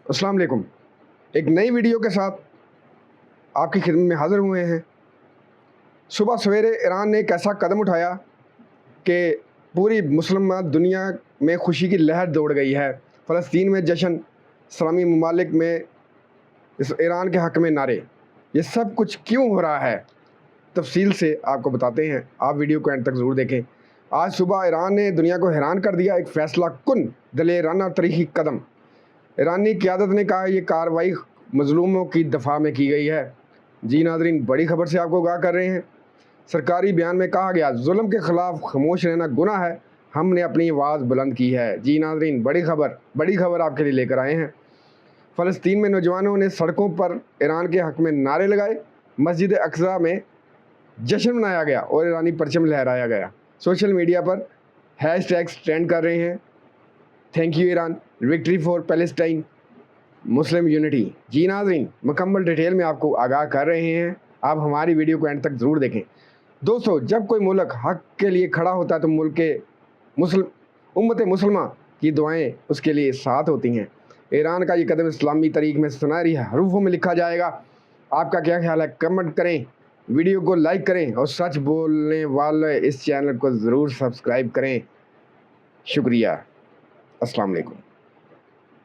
अस्सलाम वालेकुम। एक नई वीडियो के साथ आपकी खिदमत में हाज़िर हुए हैं। सुबह सवेरे ईरान ने एक ऐसा कदम उठाया कि पूरी मुस्लिम दुनिया में खुशी की लहर दौड़ गई है। फ़लस्तीन में जश्न, इस्लामी ममालिक में इस ईरान के हक़ में नारे। ये सब कुछ क्यों हो रहा है, तफसील से आपको बताते हैं। आप वीडियो को एंड तक ज़रूर देखें। आज सुबह ईरान ने दुनिया को हैरान कर दिया, एक फ़ैसला कुन दलेराना तारीख़ी कदम। ईरानी क़यादत ने कहा ये कार्रवाई मज़लूमों की दफ़ा में की गई है। जी नाज़रीन, बड़ी ख़बर से आपको आगाह कर रहे हैं। सरकारी बयान में कहा गया जुल्म के ख़िलाफ़ खामोश रहना गुनाह है, हमने अपनी आवाज़ बुलंद की है। जी नाज़रीन, बड़ी ख़बर आपके लिए लेकर आए हैं। फ़लस्तीन में नौजवानों ने सड़कों पर ईरान के हक़ में नारे लगाए, मस्जिद अक़सा में जश्न मनाया गया और ईरानी परचम लहराया गया। सोशल मीडिया पर हैशटैग्स ट्रेंड कर रहे हैं, thank you Iran, victory for Palestine, Muslim unity. जी नाज़रीन, मुकम्मल डिटेल में आपको आगाह कर रहे हैं। आप हमारी वीडियो को एंड तक ज़रूर देखें। दोस्तों, जब कोई मुल्क हक़ के लिए खड़ा होता है तो मुल्क के उम्मत मुसलमा की दुआएं उसके लिए साथ होती हैं। ईरान का ये कदम इस्लामी तारीख़ में सुनहरी हरूफों में लिखा जाएगा। आपका क्या ख्याल है, कमेंट करें, वीडियो को लाइक करें और सच बोलने वाले इस चैनल को ज़रूर सब्सक्राइब करें। शुक्रिया। अस्सलाम वालेकुम।